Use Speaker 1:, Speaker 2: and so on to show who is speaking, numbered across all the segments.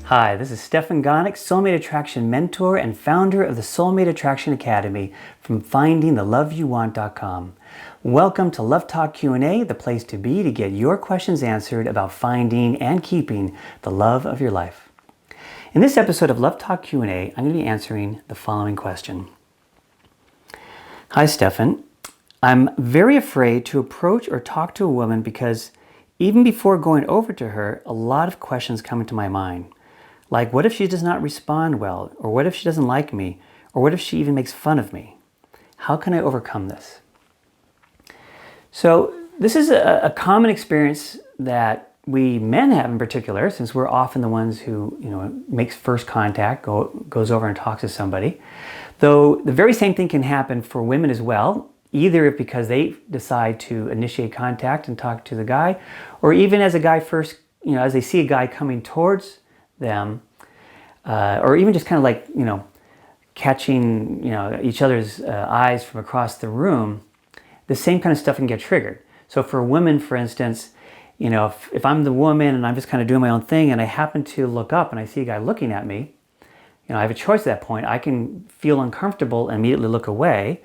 Speaker 1: Hi, this is Stefan Gonick, Soulmate Attraction Mentor and founder of the Soulmate Attraction Academy from findingtheloveyouwant.com. Welcome to Love Talk Q&A, the place to be to get your questions answered about finding and keeping the love of your life. In this episode of Love Talk Q&A, I'm going to be answering the following question. Hi, Stefan. I'm very afraid to approach or talk to a woman because even before going over to her, a lot of questions come into my mind. Like, what if she does not respond well? Or what if she doesn't like me? Or what if she even makes fun of me? How can I overcome this? So this is a common experience that we men have in particular, since we're often the ones who, makes first contact, goes over and talks to somebody. Though the very same thing can happen for women as well, either because they decide to initiate contact and talk to the guy, or even as a guy first, as they see a guy coming towards them, or even just kind of like, catching, each other's eyes from across the room, the same kind of stuff can get triggered. So for women, for instance, if I'm the woman and I'm just kind of doing my own thing and I happen to look up and I see a guy looking at me, I have a choice at that point. I can feel uncomfortable and immediately look away,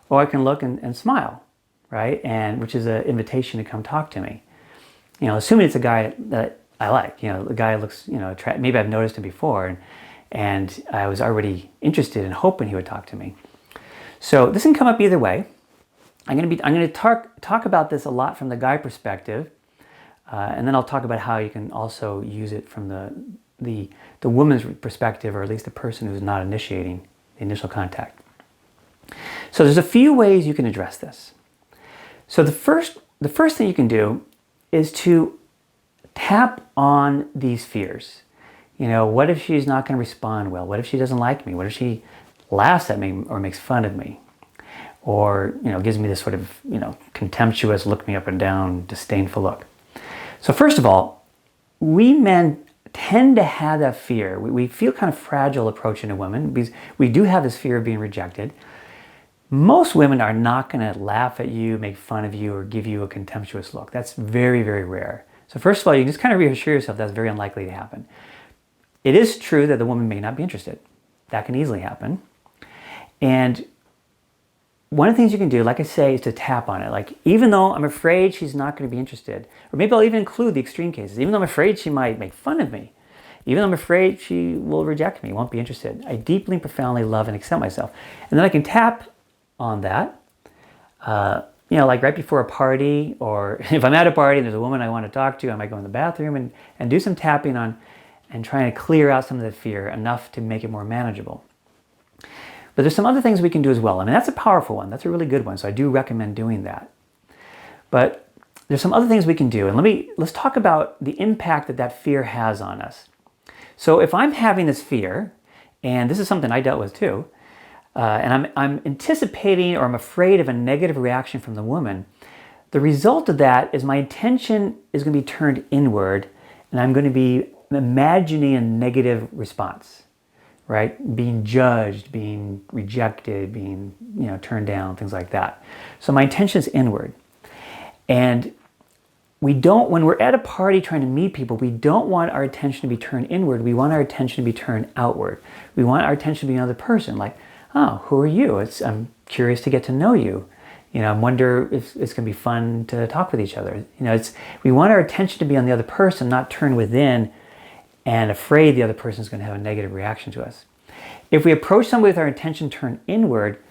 Speaker 1: or I can look and smile, right? And which is an invitation to come talk to me. Assuming it's a guy that I like, the guy looks, maybe I've noticed him before and I was already interested and hoping he would talk to me. So this can come up either way. I'm going to talk about this a lot from the guy perspective, and then I'll talk about how you can also use it from the woman's perspective, or at least the person who's not initiating the initial contact. So there's a few ways you can address this. So the first thing you can do is to tap on these fears. What if she's not going to respond well? What if she doesn't like me? What if she laughs at me or makes fun of me? Or, gives me this sort of, contemptuous, look me up and down, disdainful look. So first of all, we men tend to have that fear. We feel kind of fragile approaching a woman because we do have this fear of being rejected. Most women are not going to laugh at you, make fun of you, or give you a contemptuous look. That's very, very rare. So first of all, you just kind of reassure yourself that's very unlikely to happen. It is true that the woman may not be interested. That can easily happen. And one of the things you can do, like I say, is to tap on it. Like, even though I'm afraid she's not going to be interested, or maybe I'll even include the extreme cases, even though I'm afraid she might make fun of me, even though I'm afraid she will reject me, won't be interested, I deeply and profoundly love and accept myself. And then I can tap on that, like right before a party, or if I'm at a party and there's a woman I want to talk to, I might go in the bathroom and do some tapping on and trying to clear out some of the fear enough to make it more manageable. But there's some other things we can do as well. I mean, that's a powerful one. That's a really good one. So I do recommend doing that. But there's some other things we can do. And let's talk about the impact that fear has on us. So if I'm having this fear, and this is something I dealt with too, and I'm anticipating, or I'm afraid of a negative reaction from the woman, the result of that is my attention is going to be turned inward, and I'm going to be imagining a negative response, right? Being judged, being rejected, being turned down, things like that. So my intention is inward. And when we're at a party trying to meet people, we don't want our attention to be turned inward. We want our attention to be turned outward. We want our attention to be another person, like, oh, who are you? I'm curious to get to know you. I wonder if it's going to be fun to talk with each other. We want our attention to be on the other person, not turn within and afraid the other person is going to have a negative reaction to us. If we approach somebody with our attention turned inward,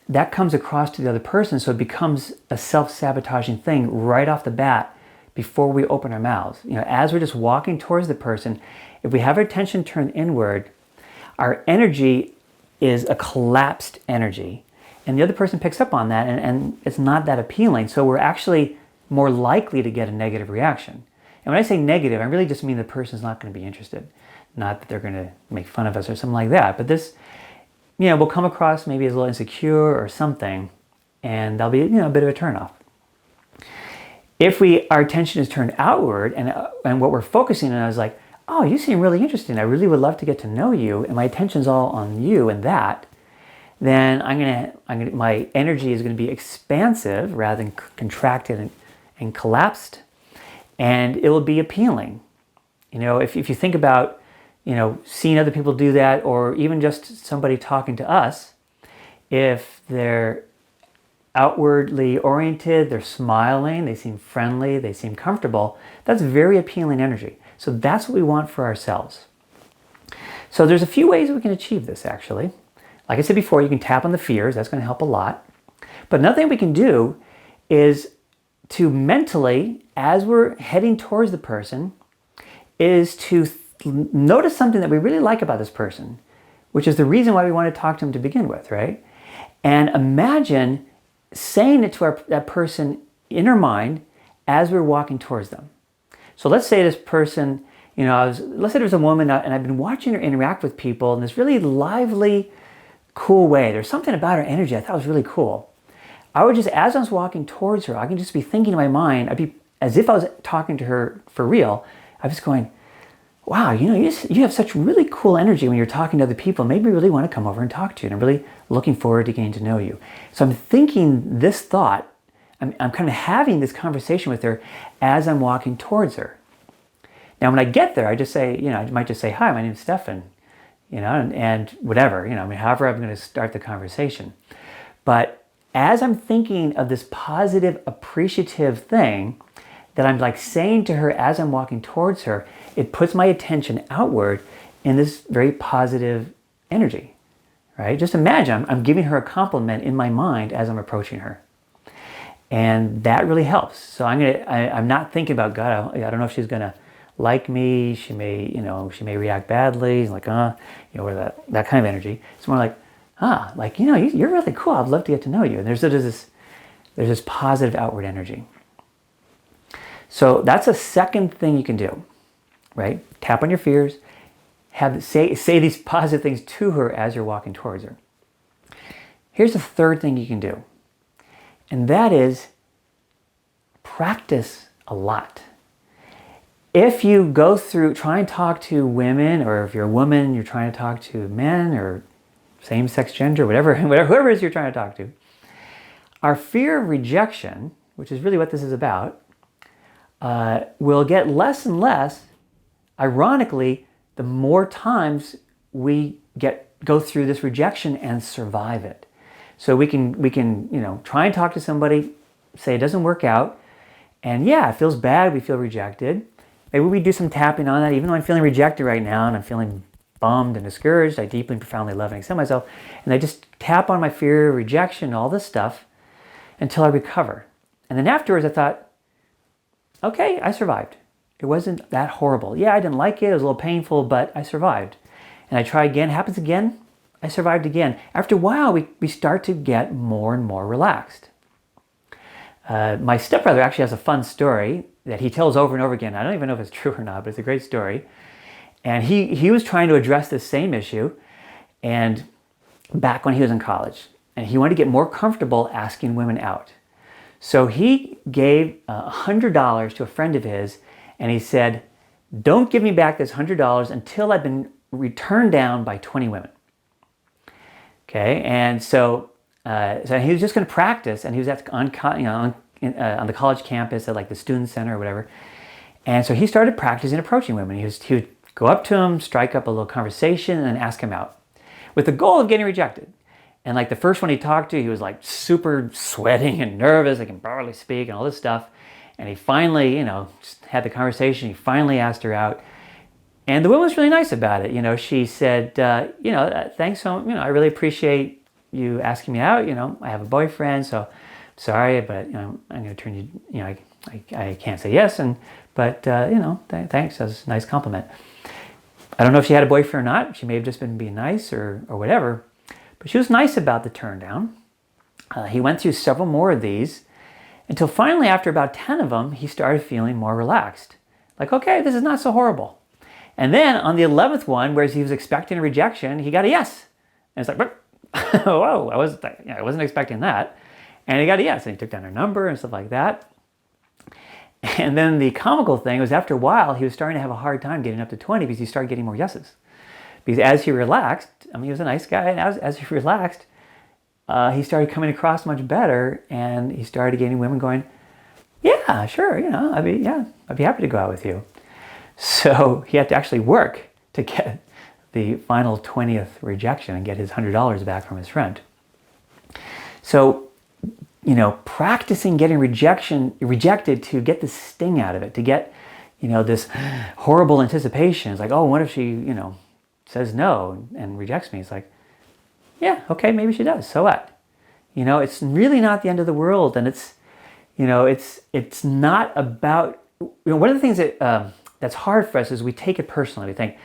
Speaker 1: that comes across to the other person, so it becomes a self-sabotaging thing right off the bat before we open our mouths. As we're just walking towards the person, if we have our attention turned inward, our energy is a collapsed energy, and the other person picks up on that, and it's not that appealing. So we're actually more likely to get a negative reaction. And when I say negative, I really just mean the person's not going to be interested. Not that they're going to make fun of us or something like that. But this, will come across maybe as a little insecure or something, and that'll be, a bit of a turnoff. If our attention is turned outward, and what we're focusing on is like, oh, you seem really interesting. I really would love to get to know you, and my attention's all on you and that. Then my energy is going to be expansive rather than contracted and collapsed, and it will be appealing. If you think about seeing other people do that, or even just somebody talking to us, if they're outwardly oriented, they're smiling, they seem friendly, they seem comfortable, that's very appealing energy. So that's what we want for ourselves. So there's a few ways we can achieve this, actually. Like I said before, you can tap on the fears. That's going to help a lot. But another thing we can do is to mentally, as we're heading towards the person, is to notice something that we really like about this person, which is the reason why we want to talk to them to begin with, right? And imagine saying it to that person in our mind as we're walking towards them. So let's say this person, let's say there's a woman and I've been watching her interact with people in this really lively, cool way. There's something about her energy I thought was really cool. I would just, as I was walking towards her, I can just be thinking in my mind, I'd be as if I was talking to her for real. I was going, wow, you have such really cool energy when you're talking to other people. Maybe I really want to come over and talk to you. And I'm really looking forward to getting to know you. So I'm thinking this thought. I'm kind of having this conversation with her as I'm walking towards her. Now, when I get there, I just say, I might just say, hi, my name's Stefan, and whatever, however I'm going to start the conversation. But as I'm thinking of this positive, appreciative thing that I'm like saying to her as I'm walking towards her, it puts my attention outward in this very positive energy, right? Just imagine I'm giving her a compliment in my mind as I'm approaching her. And that really helps. So I'm not thinking about, God, I don't know if she's going to like me. She may react badly, like, or that kind of energy. It's more like, you're really cool. I'd love to get to know you. And there's this positive outward energy. So that's a second thing you can do, right? Tap on your fears. Say these positive things to her as you're walking towards her. Here's the third thing you can do. And that is practice a lot. If you try and talk to women, or if you're a woman, you're trying to talk to men or same-sex gender, whoever it is you're trying to talk to, our fear of rejection, which is really what this is about, will get less and less, ironically, the more times we go through this rejection and survive it. So we can try and talk to somebody, say it doesn't work out, and yeah, it feels bad, we feel rejected. Maybe we do some tapping on that. Even though I'm feeling rejected right now and I'm feeling bummed and discouraged, I deeply and profoundly love and accept myself. And I just tap on my fear of rejection, all this stuff, until I recover. And then afterwards I thought, okay, I survived. It wasn't that horrible. Yeah, I didn't like it. It was a little painful, but I survived. And I try again, happens again, I survived again. After a while, we start to get more and more relaxed. My stepbrother actually has a fun story that he tells over and over again. I don't even know if it's true or not, but it's a great story. And he was trying to address this same issue, and back when he was in college. And he wanted to get more comfortable asking women out. So he gave $100 to a friend of his, and he said, don't give me back this $100 until I've been returned down by 20 women. Okay, and so he was just going to practice, and he was on the college campus at like the student center or whatever. And so he started practicing approaching women. He would go up to them, strike up a little conversation, and then ask them out with the goal of getting rejected. And like the first one he talked to, he was like super sweating and nervous. He can barely speak and all this stuff. And he finally, just had the conversation. He finally asked her out. And the woman was really nice about it. She said, thanks so much. I really appreciate you asking me out. I have a boyfriend, so sorry, but I'm going to turn you. I can't say yes, but thanks. That's a nice compliment. I don't know if she had a boyfriend or not. She may have just been being nice or whatever. But she was nice about the turn down. He went through several more of these until finally, after about 10 of them, he started feeling more relaxed. Like, okay, this is not so horrible. And then on the 11th one, whereas he was expecting a rejection, he got a yes. And it's like, whoa, I wasn't expecting that. And he got a yes, and he took down her number and stuff like that. And then the comical thing was, after a while, he was starting to have a hard time getting up to 20 because he started getting more yeses. Because as he relaxed, he was a nice guy, and as he relaxed, he started coming across much better, and he started getting women going, yeah, sure, I'd be happy to go out with you. So he had to actually work to get the final 20th rejection and get his $100 back from his friend. So, practicing getting rejected to get the sting out of it, to get, this horrible anticipation. It's like, oh, what if she, says no and rejects me? It's like, yeah, okay, maybe she does. So what? It's really not the end of the world. And it's not about, one of the things that that's hard for us is we take it personally. We think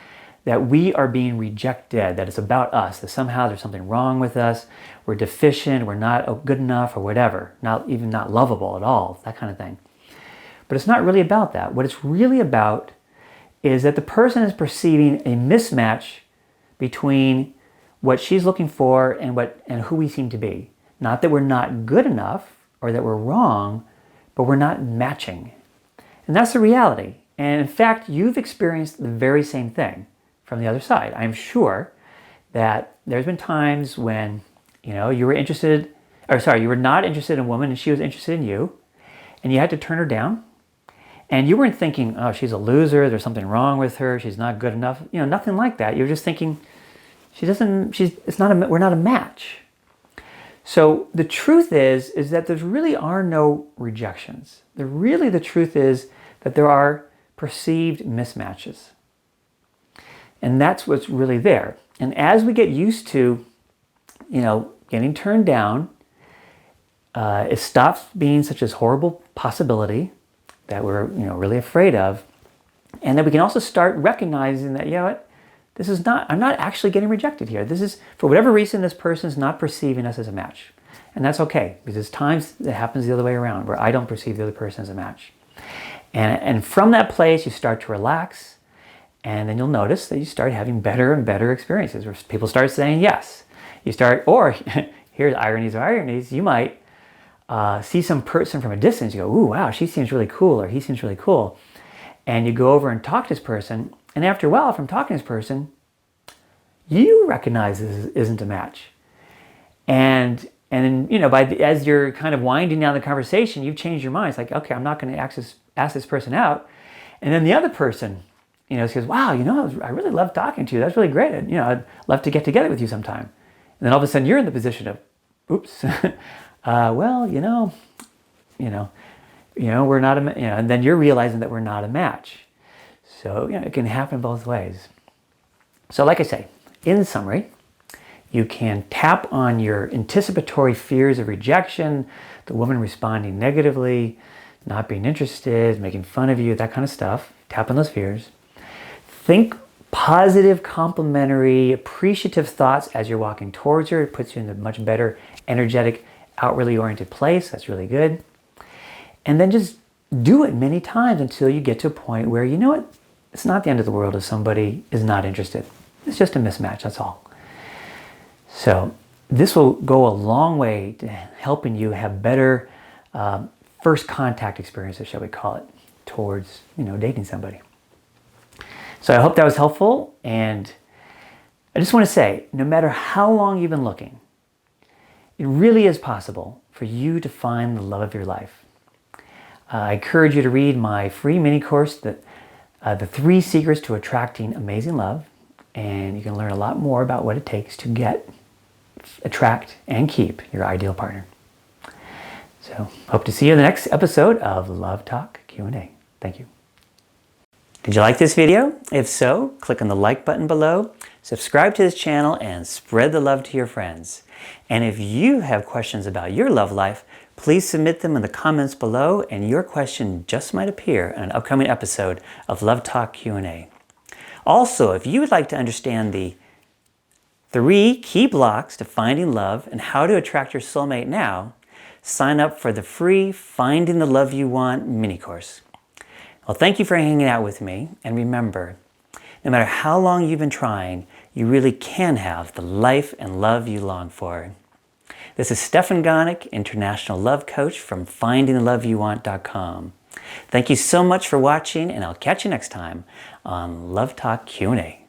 Speaker 1: that we are being rejected, that it's about us, that somehow there's something wrong with us, we're deficient, we're not good enough or whatever, not lovable at all, that kind of thing. But it's not really about that. What it's really about is that the person is perceiving a mismatch between what she's looking for and who we seem to be. Not that we're not good enough or that we're wrong, but we're not matching. And that's the reality. And in fact, you've experienced the very same thing from the other side. I'm sure that there's been times when, you were you were not interested in a woman and she was interested in you, and you had to turn her down. And you weren't thinking, oh, she's a loser, there's something wrong with her, she's not good enough. Nothing like that. You were just thinking, we're not a match. So the truth is that there really are no rejections. The truth is that there are perceived mismatches. And that's what's really there. And as we get used to, getting turned down, it stops being such a horrible possibility that we're, really afraid of. And then we can also start recognizing that, I'm not actually getting rejected here. This is, for whatever reason, this person is not perceiving us as a match. And that's okay, because there's times that happens the other way around where I don't perceive the other person as a match. And from that place, you start to relax, and then you'll notice that you start having better and better experiences where people start saying yes. Or here's ironies of ironies, you might see some person from a distance, you go, ooh, wow, she seems really cool, or he seems really cool. And you go over and talk to this person, and after a while, from talking to this person, you recognize this isn't a match. And then, as you're kind of winding down the conversation, you've changed your mind. It's like, okay, I'm not going to ask this person out. And then the other person, says, wow, I really love talking to you. That's really great. I'd love to get together with you sometime. And then all of a sudden, you're in the position of, oops. Well, we're not and then you're realizing that we're not a match. So, it can happen both ways. So like I say, in summary, you can tap on your anticipatory fears of rejection, the woman responding negatively, not being interested, making fun of you, that kind of stuff. Tap on those fears. Think positive, complimentary, appreciative thoughts as you're walking towards her. It puts you in a much better, energetic, outwardly oriented place. That's really good. And then just do it many times until you get to a point where, it's not the end of the world if somebody is not interested. It's just a mismatch, that's all. So this will go a long way to helping you have better first contact experiences, shall we call it, towards, dating somebody. So I hope that was helpful. And I just want to say, no matter how long you've been looking, it really is possible for you to find the love of your life. I encourage you to read my free mini course, The 3 Secrets to Attracting Amazing Love. And you can learn a lot more about what it takes to attract, and keep your ideal partner. So hope to see you in the next episode of Love Talk Q&A. Thank you. Did you like this video? If so, click on the like button below, subscribe to this channel, and spread the love to your friends. And if you have questions about your love life, please submit them in the comments below, and your question just might appear in an upcoming episode of Love Talk Q&A. Also, if you would like to understand the 3 key blocks to finding love and how to attract your soulmate now, sign up for the free Finding the Love You Want mini course. Well, thank you for hanging out with me, and remember, no matter how long you've been trying, you really can have the life and love you long for. This is Stefan Gonick, International Love Coach from FindingTheLoveYouWant.com. Thank you so much for watching, and I'll catch you next time on Love Talk Q&A.